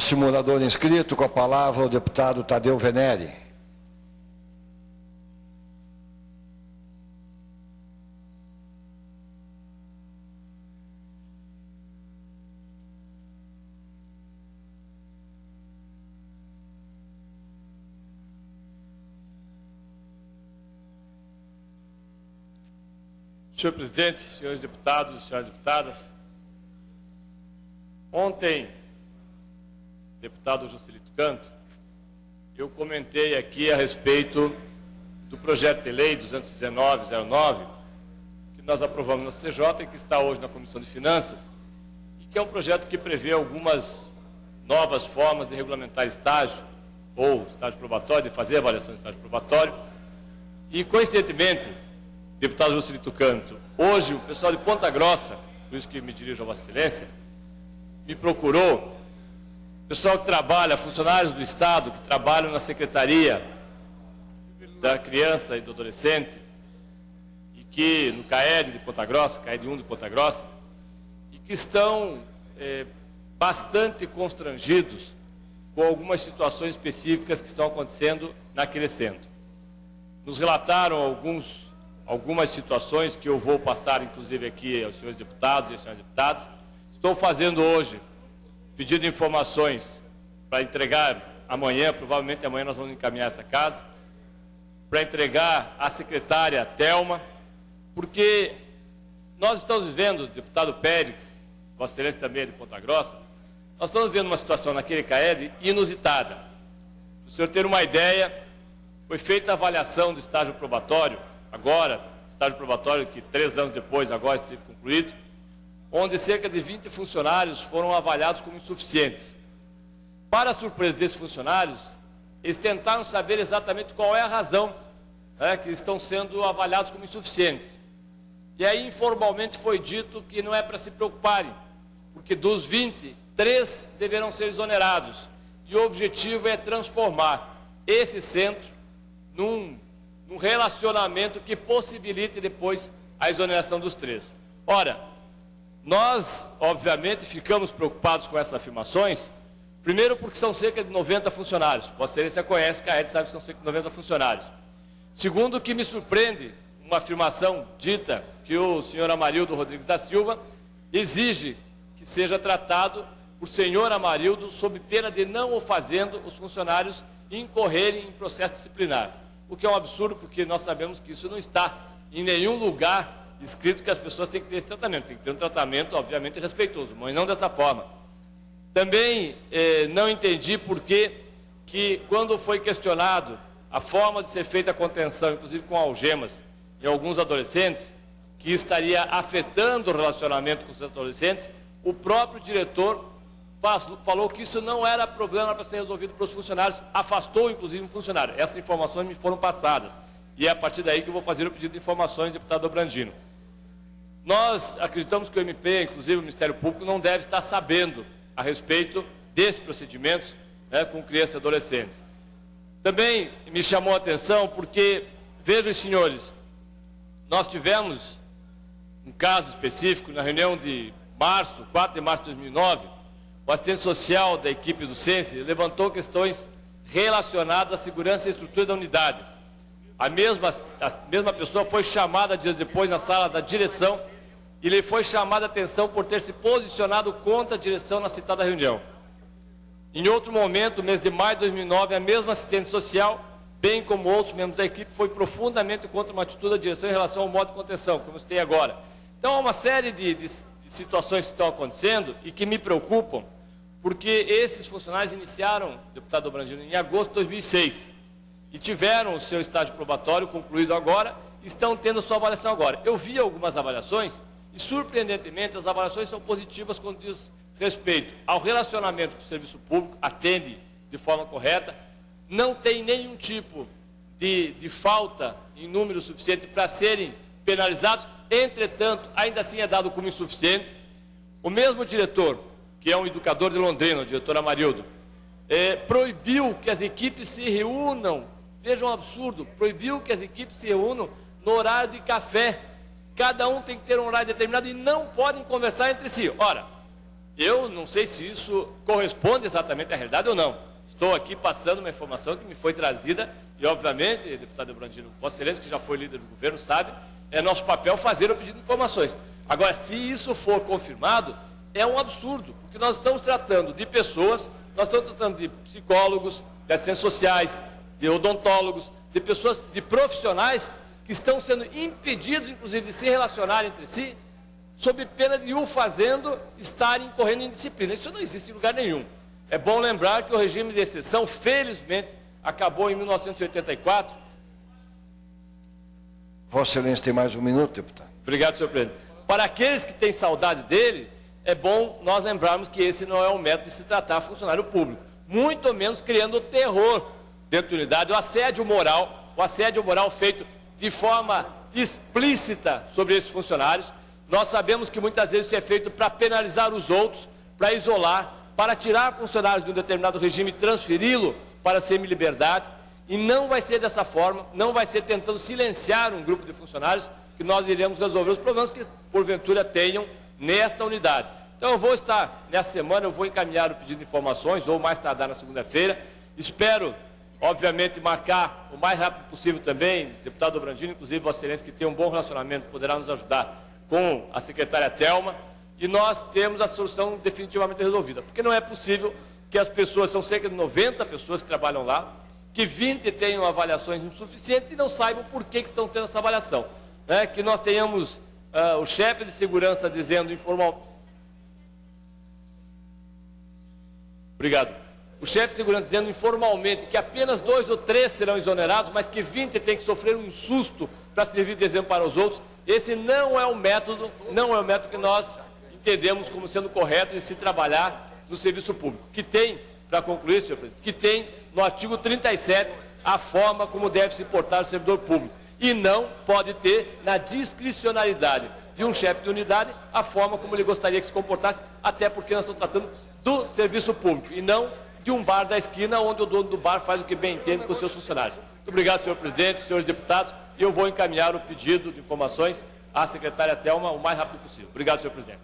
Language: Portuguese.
simulador inscrito, com a palavra o deputado Tadeu Venere. Senhor presidente, senhores deputados e senhoras deputadas, ontem, deputado Juscelito Canto, eu comentei aqui a respeito do projeto de lei 219/09, que nós aprovamos na CJ e que está hoje na Comissão de Finanças, e que é um projeto que prevê algumas novas formas de regulamentar estágio, ou estágio probatório, de fazer avaliação de estágio probatório, e coincidentemente, deputado Juscelito Canto, hoje o pessoal de Ponta Grossa, por isso que me dirijo a Vossa Excelência, me procurou, pessoal que trabalha, funcionários do Estado que trabalham na Secretaria da Criança e do Adolescente, e que no CAED de Ponta Grossa, CAED 1 de Ponta Grossa, e que estão bastante constrangidos com algumas situações específicas que estão acontecendo na Crescendo. Nos relataram algumas situações que eu vou passar, inclusive, aqui aos senhores deputados e às senhoras deputadas. Estou fazendo hoje pedido de informações para entregar amanhã, provavelmente amanhã nós vamos encaminhar essa casa, para entregar à secretária Thelma, porque nós estamos vivendo, deputado Pérez, Vossa Excelência também é de Ponta Grossa, nós estamos vivendo uma situação naquele CAED inusitada. Para o senhor ter uma ideia, foi feita a avaliação do estágio probatório, agora, estágio probatório que 3 anos depois, agora esteve concluído, onde cerca de 20 funcionários foram avaliados como insuficientes. Para a surpresa desses funcionários, eles tentaram saber exatamente qual é a razão que estão sendo avaliados como insuficientes. E aí, informalmente, foi dito que não é para se preocuparem, porque dos 20, 3 deverão ser exonerados. E o objetivo é transformar esse centro num relacionamento que possibilite depois a exoneração dos 3. Ora, nós, obviamente, ficamos preocupados com essas afirmações, primeiro porque são cerca de 90 funcionários. Vossa Excelência conhece, CAED sabe que são cerca de 90 funcionários. Segundo, que me surpreende uma afirmação dita que o senhor Amarildo Rodrigues da Silva exige que seja tratado por senhor Amarildo sob pena de não o fazendo os funcionários incorrerem em processo disciplinar. O que é um absurdo, porque nós sabemos que isso não está em nenhum lugar escrito que as pessoas têm que ter esse tratamento. Tem que ter um tratamento, obviamente, respeitoso, mas não dessa forma. Também não entendi por que, quando foi questionado a forma de ser feita a contenção, inclusive com algemas, em alguns adolescentes, que estaria afetando o relacionamento com os adolescentes, o próprio diretor falou que isso não era problema para ser resolvido pelos funcionários, afastou inclusive um funcionário. Essas informações me foram passadas e é a partir daí que eu vou fazer o pedido de informações, deputado Dobrandino. Nós acreditamos que o MP, inclusive o Ministério Público, não deve estar sabendo a respeito desses procedimentos com crianças e adolescentes. Também me chamou a atenção porque, vejam, senhores, nós tivemos um caso específico na reunião de março, 4 de março de 2009, o assistente social da equipe do Sense levantou questões relacionadas à segurança e estrutura da unidade. A mesma pessoa foi chamada dias depois na sala da direção e lhe foi chamada a atenção por ter se posicionado contra a direção na citada reunião. Em outro momento, mês de maio de 2009, a mesma assistente social, bem como outros membros da equipe, foi profundamente contra uma atitude da direção em relação ao modo de contenção, como eu citei agora. Então, há uma série de situações que estão acontecendo e que me preocupam, porque esses funcionários iniciaram, deputado Dobrandino, em agosto de 2006 e tiveram o seu estágio probatório concluído agora, estão tendo sua avaliação agora. Eu vi algumas avaliações e, surpreendentemente, as avaliações são positivas quando diz respeito ao relacionamento com o serviço público, atende de forma correta, não tem nenhum tipo de falta em número suficiente para serem penalizados, entretanto, ainda assim é dado como insuficiente. O mesmo diretor, que é um educador de Londrina, o diretor Amarildo, proibiu que as equipes se reúnam, vejam um absurdo, proibiu que as equipes se reúnam no horário de café. Cada um tem que ter um horário determinado e não podem conversar entre si. Ora, Eu não sei se isso corresponde exatamente à realidade ou não. Estou aqui passando uma informação que me foi trazida e, obviamente, deputado Brandino, Vossa Excelência, que já foi líder do governo, sabe, é nosso papel fazer o pedido de informações. Agora, se isso for confirmado, é um absurdo, porque nós estamos tratando de pessoas, nós estamos tratando de psicólogos, de assistentes sociais, de odontólogos, de pessoas, de profissionais que estão sendo impedidos, inclusive, de se relacionar entre si, sob pena de o fazendo estarem incorrendo em disciplina. Isso não existe em lugar nenhum. É bom lembrar que o regime de exceção, felizmente, acabou em 1984. Vossa Excelência tem mais um minuto, deputado. Obrigado, senhor presidente. Para aqueles que têm saudade dele, é bom nós lembrarmos que esse não é o método de se tratar funcionário público. Muito menos criando terror dentro da unidade, o assédio moral feito de forma explícita sobre esses funcionários. Nós sabemos que muitas vezes isso é feito para penalizar os outros, para isolar, para tirar funcionários de um determinado regime e transferi-lo para semi-liberdade. E não vai ser dessa forma, não vai ser tentando silenciar um grupo de funcionários que nós iremos resolver os problemas que, porventura, tenham nesta unidade. Então, eu vou estar, nessa semana, eu vou encaminhar o pedido de informações, ou mais tardar na segunda-feira. Espero, obviamente, marcar o mais rápido possível também, deputado Brandino, inclusive Vossa Excelência, que tem um bom relacionamento, poderá nos ajudar com a secretária Thelma, e nós temos a solução definitivamente resolvida. Porque não é possível que as pessoas, são cerca de 90 pessoas que trabalham lá, que 20 tenham avaliações insuficientes e não saibam por que estão tendo essa avaliação. Que nós tenhamos o chefe de segurança dizendo informal... Obrigado. O chefe de segurança dizendo informalmente que apenas 2 ou 3 serão exonerados, mas que 20 têm que sofrer um susto para servir de exemplo para os outros. Esse não é o método, que nós entendemos como sendo correto de se trabalhar no serviço público. Que tem, para concluir, senhor presidente, que tem no artigo 37 a forma como deve se portar o servidor público. E não pode ter na discricionalidade de um chefe de unidade a forma como ele gostaria que se comportasse, até porque nós estamos tratando do serviço público e não de um bar da esquina onde o dono do bar faz o que bem entende com os seus funcionários. Muito obrigado, senhor presidente, senhores deputados, e eu vou encaminhar o pedido de informações à secretária Thelma o mais rápido possível. Obrigado, senhor presidente.